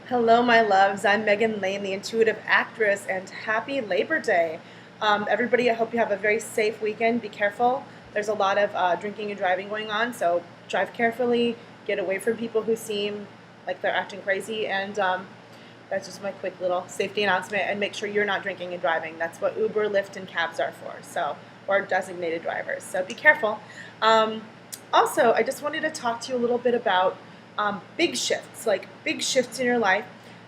Hello, my loves. I'm Megan Lane, the intuitive actress, and happy Labor Day. Everybody, I hope you have a very safe weekend. Be careful. There's a lot of drinking and driving going on, so drive carefully. Get away from people who seem like they're acting crazy, and that's just my quick little safety announcement. And make sure you're not drinking and driving. That's what Uber, Lyft, and cabs are for. So, or designated drivers. So be careful. Also, I just wanted to talk to you a little bit about like big shifts in your life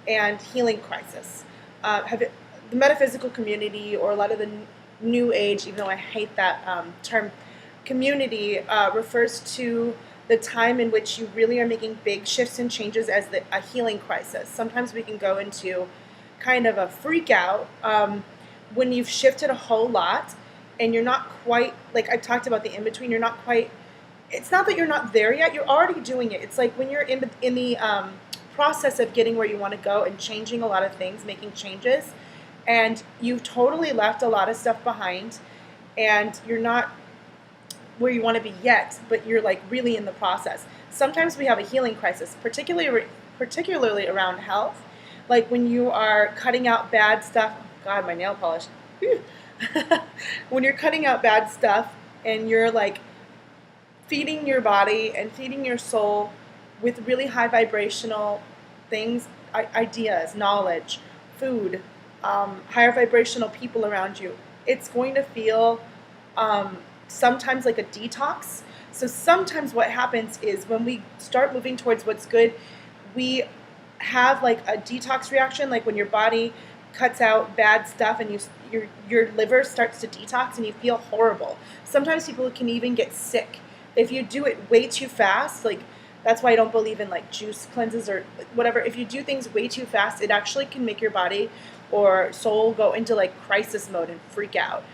and healing crisis. The metaphysical community, or a lot of the new age, even though I hate that term, community refers to the time in which you really are making big shifts and changes as a healing crisis. Sometimes we can go into kind of a freak out when you've shifted a whole lot and you're not quite, like I talked about the in-between, you're not quite, it's not that you're not there yet, you're already doing it. It's like when you're in the process of getting where you want to go and changing a lot of things, making changes, and you've totally left a lot of stuff behind, and you're not where you want to be yet, but you're like really in the process. Sometimes we have a healing crisis, particularly around health, like when you are cutting out bad stuff. God, my nail polish. When you're cutting out bad stuff and you're like feeding your body and feeding your soul with really high vibrational things, ideas, knowledge, food, higher vibrational people around you, it's going to feel sometimes like a detox. So sometimes what happens is when we start moving towards what's good, we have like a detox reaction, like when your body cuts out bad stuff and your liver starts to detox and you feel horrible. Sometimes people can even get sick if you do it way too fast. Like, that's why I don't believe in like juice cleanses or whatever. If you do things way too fast, it actually can make your body or soul go into like crisis mode and freak out.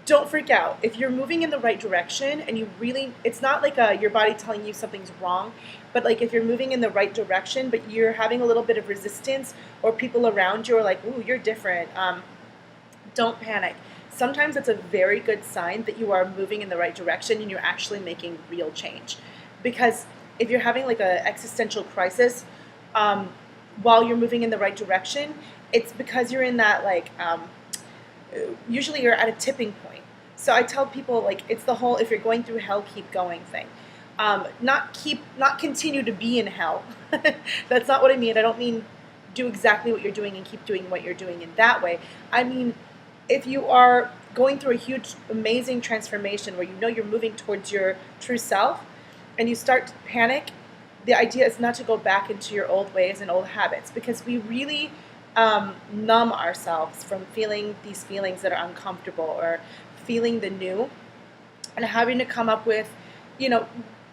Don't freak out. If you're moving in the right direction and you really, it's not like your body telling you something's wrong, but like if you're moving in the right direction, but you're having a little bit of resistance or people around you are like, ooh, you're different. Don't panic. Sometimes it's a very good sign that you are moving in the right direction and you're actually making real change. Because if you're having like an existential crisis while you're moving in the right direction, it's because you're in that like, usually you're at a tipping point. So I tell people, like, it's the whole, if you're going through hell, keep going thing. Not continue to be in hell. That's not what I mean. I don't mean do exactly what you're doing and keep doing what you're doing in that way. I mean, if you are going through a huge, amazing transformation where you know you're moving towards your true self and you start to panic, the idea is not to go back into your old ways and old habits, because we really numb ourselves from feeling these feelings that are uncomfortable or feeling the new and having to come up with,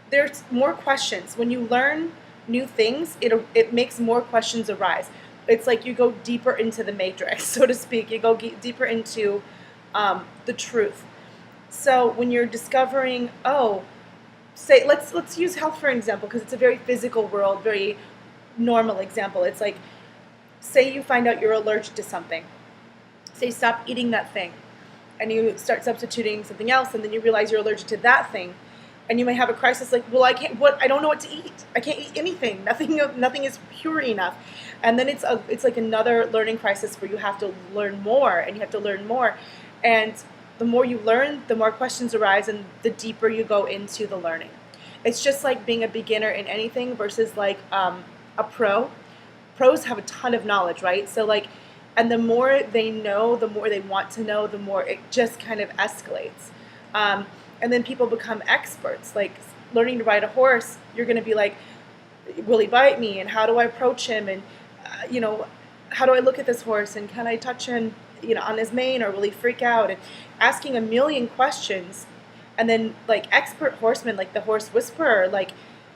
there's more questions. When you learn new things, it makes more questions arise. It's like you go deeper into the matrix, so to speak. You go deeper into the truth. So when you're discovering, say, let's use health for an example, because it's a very physical world, very normal example. It's like, say you find out you're allergic to something. Say stop eating that thing, and you start substituting something else, and then you realize you're allergic to that thing. And you may have a crisis like, well, I don't know what to eat. I can't eat anything. Nothing is pure enough. And then it's like another learning crisis where you have to learn more and you have to learn more. And the more you learn, the more questions arise and the deeper you go into the learning. It's just like being a beginner in anything versus like a pro. Pros have a ton of knowledge, right? So like, and the more they know, the more they want to know, the more it just kind of escalates. And then people become experts. Like learning to ride a horse, you're going to be like, will he bite me? And how do I approach him? And, how do I look at this horse? And can I touch him, on his mane, or will he freak out? And asking a million questions. And then like expert horsemen, like the horse whisperer, like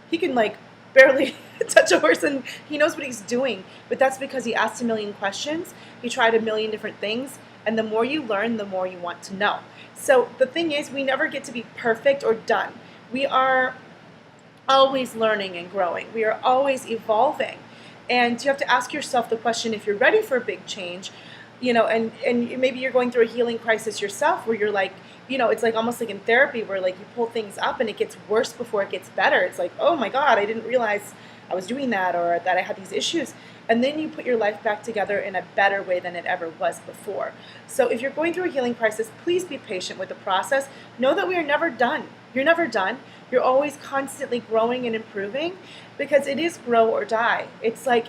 he can like barely touch a horse and he knows what he's doing. But that's because he asked a million questions. He tried a million different things. And the more you learn, the more you want to know. So the thing is, we never get to be perfect or done. We are always learning and growing. We are always evolving. And you have to ask yourself the question, if you're ready for a big change, and maybe you're going through a healing crisis yourself where you're like, it's like almost like in therapy where like you pull things up and it gets worse before it gets better. It's like, oh my God, I didn't realize I was doing that or that I had these issues. And then you put your life back together in a better way than it ever was before. So if you're going through a healing crisis, please be patient with the process. Know that we are never done. You're never done. You're always constantly growing and improving, because it is grow or die. It's like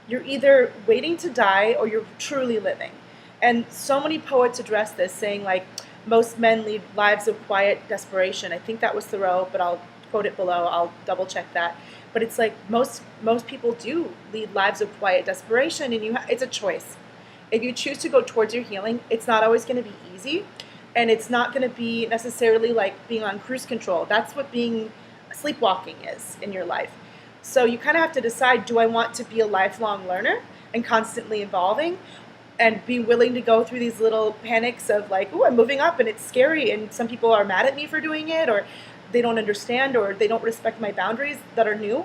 you're either waiting to die or you're truly living. And so many poets address this, saying like, most men lead lives of quiet desperation. I think that was Thoreau, but I'll quote it below. I'll double check that. But it's like most people do lead lives of quiet desperation, and it's a choice. If you choose to go towards your healing, it's not always going to be easy, and it's not going to be necessarily like being on cruise control. That's what being sleepwalking is in your life. So you kind of have to decide, do I want to be a lifelong learner and constantly evolving, and be willing to go through these little panics of like, oh, I'm moving up and it's scary, and some people are mad at me for doing it, or they don't understand, or they don't respect my boundaries that are new.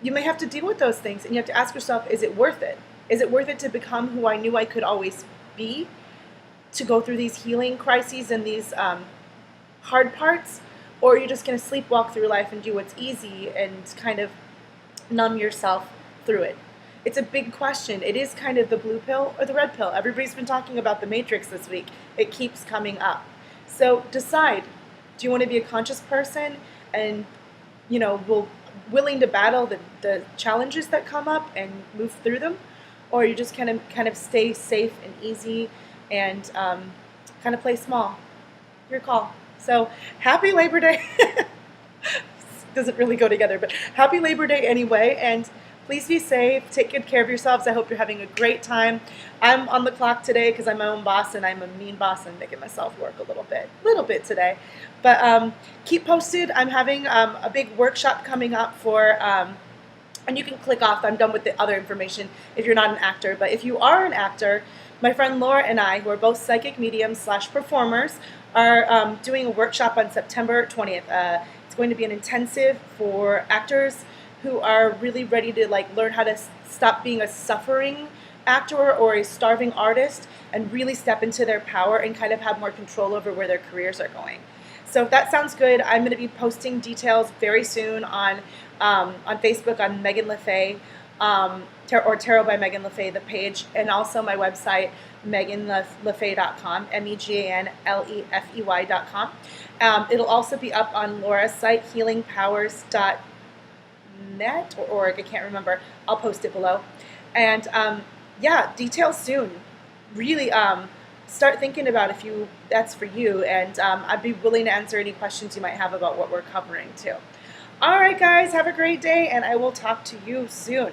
You may have to deal with those things, and you have to ask yourself, is it worth it? Is it worth it to become who I knew I could always be, to go through these healing crises and these hard parts? Or are you just going to sleepwalk through life and do what's easy and kind of numb yourself through it? It's a big question. It is kind of the blue pill or the red pill. Everybody's been talking about the Matrix this week. It keeps coming up. So decide. Do you want to be a conscious person and, willing to battle the challenges that come up and move through them? Or are you just kind of stay safe and easy and kind of play small? Your call. So happy Labor Day. Doesn't really go together, but happy Labor Day anyway. And please be safe. Take good care of yourselves. I hope you're having a great time. I'm on the clock today because I'm my own boss, and I'm a mean boss and making myself work a little bit today. But keep posted. I'm having a big workshop coming up for, and you can click off. I'm done with the other information if you're not an actor. But if you are an actor, my friend Laura and I, who are both psychic mediums / performers, are doing a workshop on September 20th. It's going to be an intensive for actors who are really ready to learn how to stop being a suffering actor or a starving artist and really step into their power and kind of have more control over where their careers are going. So if that sounds good, I'm going to be posting details very soon on Facebook on Megan Lefey, or Tarot by Megan Lefey, the page, and also my website, meganlefey.com, meganlefey.com. It'll also be up on Laura's site, healingpowers.net or org, I can't remember. I'll post it below. And details soon. Really start thinking about if that's for you, and I'd be willing to answer any questions you might have about what we're covering too. All right, guys, have a great day, and I will talk to you soon.